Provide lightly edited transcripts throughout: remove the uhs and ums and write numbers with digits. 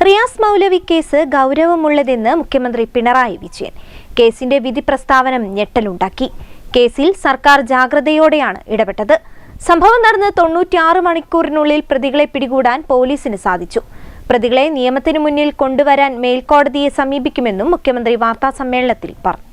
റിയാസ് മൗലവി case ഗൗരവമുള്ളതെന്ന് മുഖ്യമന്ത്രി പിണറായി വിജയൻ. കേസിന്റെ വിധി പ്രസ്താവന ഞെട്ടലുണ്ടാക്കി. കേസിൽ സർക്കാർ ജാഗ്രതയോടെയാണ് ഇടപെട്ടത്. സംഭവം നടന്ന് 96 മണിക്കൂറിനുള്ളിൽ പ്രതികളെ പിടികൂടാൻ പോലീസിന് സാധിച്ചു. പ്രതികളെ നിയമത്തിന് മുന്നിൽ കൊണ്ടുവരാൻ മേൽക്കോടതിയെ സമീപിക്കുമെന്നും മുഖ്യമന്ത്രി വാർത്താസമ്മേളനത്തിൽ പറഞ്ഞു.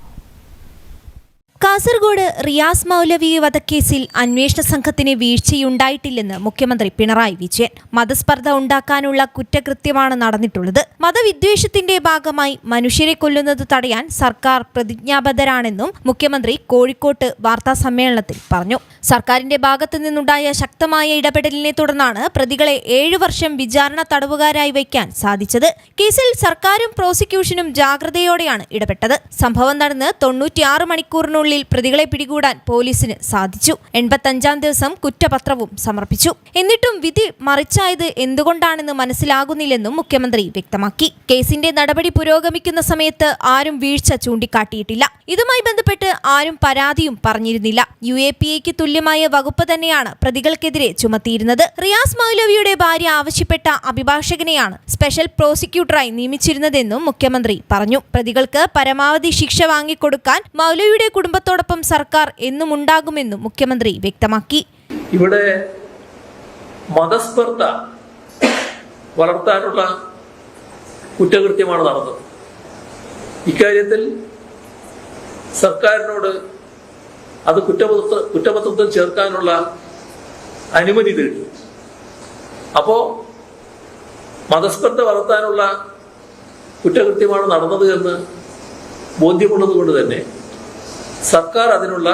കാസർഗോഡ് റിയാസ് മൗലവി വധക്കേസിൽ അന്വേഷണ സംഘത്തിന് വീഴ്ചയുണ്ടായിട്ടില്ലെന്ന് മുഖ്യമന്ത്രി പിണറായി വിജയൻ. മതസ്പർദ്ധ ഉണ്ടാക്കാനുള്ള കുറ്റകൃത്യമാണ് നടന്നിട്ടുള്ളത്. മതവിദ്വേഷത്തിന്റെ ഭാഗമായി മനുഷ്യരെ കൊല്ലുന്നത് തടയാൻ സർക്കാർ പ്രതിജ്ഞാബദ്ധരാണെന്നും മുഖ്യമന്ത്രി കോഴിക്കോട്ട് വാർത്താസമ്മേളനത്തിൽ പറഞ്ഞു. സർക്കാരിന്റെ ഭാഗത്തു നിന്നുണ്ടായ ശക്തമായ ഇടപെടലിനെ തുടർന്നാണ് പ്രതികളെ 7 വർഷം വിചാരണ തടവുകാരായി വയ്ക്കാൻ സാധിച്ചത്. കേസിൽ സർക്കാരും പ്രോസിക്യൂഷനും ജാഗ്രതയോടെയാണ് ഇടപെട്ടത്. സംഭവം നടന്ന് 96 മണിക്കൂറിനുള്ളിൽ പ്രതികളെ പിടികൂടാൻ പോലീസിന് സാധിച്ചു. 85-ാം ദിവസം കുറ്റപത്രവും സമർപ്പിച്ചു. എന്നിട്ടും വിധി മറിച്ചായത് എന്തുകൊണ്ടാണെന്ന് മനസ്സിലാകുന്നില്ലെന്നും മുഖ്യമന്ത്രി വ്യക്തമാക്കി. കേസിന്റെ നടപടി പുരോഗമിക്കുന്ന സമയത്ത് ആരും വീഴ്ച ചൂണ്ടിക്കാട്ടിയിട്ടില്ല. ഇതുമായി ബന്ധപ്പെട്ട് ആരും പരാതിയും പറഞ്ഞിരുന്നില്ല. UAPAക്ക് തുല്യമായ വകുപ്പ് തന്നെയാണ് പ്രതികൾക്കെതിരെ ചുമത്തിയിരുന്നത്. റിയാസ് മൗലവിയുടെ ഭാര്യ ആവശ്യപ്പെട്ട അഭിഭാഷകനെയാണ് സ്പെഷ്യൽ പ്രോസിക്യൂട്ടറായി നിയമിച്ചിരുന്നതെന്നും മുഖ്യമന്ത്രി പറഞ്ഞു. പ്രതികൾക്ക് പരമാവധി ശിക്ഷ വാങ്ങിക്കൊടുക്കാൻ മൗലവിയുടെ കുടുംബത്തോടൊപ്പം സർക്കാർ എന്നും ഉണ്ടാകുമെന്നും മുഖ്യമന്ത്രി വ്യക്തമാക്കി. ഇവിടെ മതസ്പർദ്ധ വളർത്താനുള്ള കുറ്റകൃത്യമാണ് നടന്നത്. ഇക്കാര്യത്തിൽ സർക്കാരിനോട് അത് കുറ്റപത്രത്തിൽ ചേർക്കാനുള്ള അനുമതി തേടി. അപ്പോ മതസ്പർദ്ധ വളർത്താനുള്ള കുറ്റകൃത്യമാണ് നടന്നത് എന്ന് ബോധ്യമുള്ളത് കൊണ്ട് തന്നെ സർക്കാർ അതിനുള്ള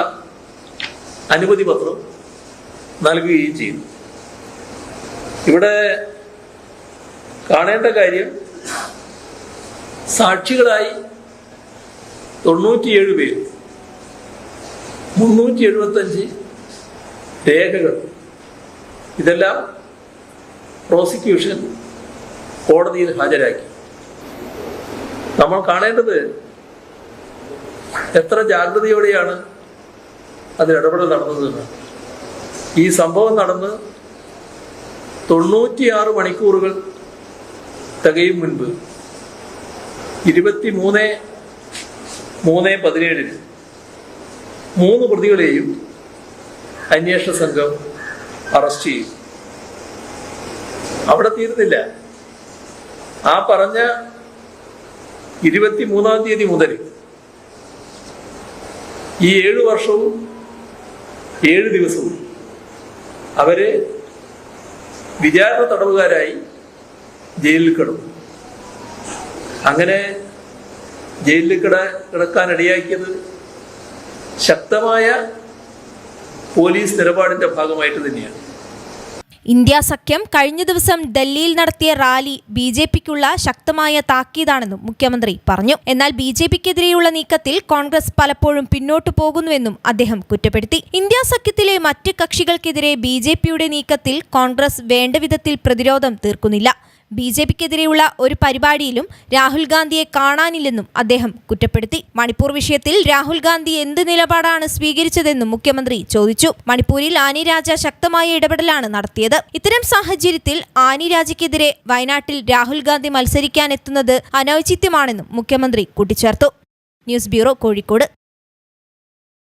അനുമതി പത്രം നൽകുകയും ചെയ്തു. ഇവിടെ കാണേണ്ട കാര്യം, സാക്ഷികളായി 97 പേര്, 375 രേഖകൾ, ഇതെല്ലാം പ്രോസിക്യൂഷൻ കോടതിയിൽ ഹാജരാക്കി. നമ്മൾ കാണേണ്ടത് എത്ര ജാഗ്രതയോടെയാണ് അതിൽ ഇടപെടൽ നടന്നതെന്ന്. ഈ സംഭവം നടന്ന് 96 മണിക്കൂറുകൾ തികയും മുൻപ് 23/3/17 3 പ്രതികളെയും അന്വേഷണ സംഘം അറസ്റ്റ് ചെയ്തു. അവിടെ തീർന്നില്ല. ആ പറഞ്ഞ 23-ാം തീയതി മുതൽ ഈ 7 വർഷവും 7 ദിവസവും അവര് വിചാരണ തടവുകാരായി ജയിലിൽ കിടന്നു. അങ്ങനെ ജയിലിൽ കിടക്കാനിടയാക്കിയത് ശക്തമായ പോലീസ് നിലപാടിന്റെ ഭാഗമായിട്ട് തന്നെയാണ്. ഇന്ത്യ സഖ്യം കഴിഞ്ഞ ദിവസം ഡൽഹിയിൽ നടത്തിയ റാലി BJPക്കുള്ള ശക്തമായ താക്കീതാണെന്നും മുഖ്യമന്ത്രി പറഞ്ഞു. എന്നാൽ BJPക്കെതിരെയുള്ള നീക്കത്തിൽ കോൺഗ്രസ് പലപ്പോഴും പിന്നോട്ടു പോകുന്നുവെന്നും അദ്ദേഹം കുറ്റപ്പെടുത്തി. ഇന്ത്യ സഖ്യത്തിലെ മറ്റ് കക്ഷികൾക്കെതിരെ BJPയുടെ നീക്കത്തിൽ കോൺഗ്രസ് വേണ്ട വിധത്തിൽ പ്രതിരോധം തീർക്കുന്നില്ല. BJPക്കെതിരെയുള്ള ഒരു പരിപാടിയിലും രാഹുൽ ഗാന്ധിയെ കാണാനില്ലെന്നും അദ്ദേഹം കുറ്റപ്പെടുത്തി. മണിപ്പൂർ വിഷയത്തിൽ രാഹുൽ ഗാന്ധി എന്ത് നിലപാടാണ് സ്വീകരിച്ചതെന്നും മുഖ്യമന്ത്രി ചോദിച്ചു. മണിപ്പൂരിൽ ആനി രാജ ശക്തമായ ഇടപെടലാണ് നടത്തിയത്. ഇത്തരം സാഹചര്യത്തിൽ ആനി രാജയ്ക്കെതിരെ വയനാട്ടിൽ രാഹുൽ ഗാന്ധി മത്സരിക്കാനെത്തുന്നത് അനൗചിത്യമാണെന്നും മുഖ്യമന്ത്രി കൂട്ടിച്ചേർത്തു. News bureau, Kozhikode.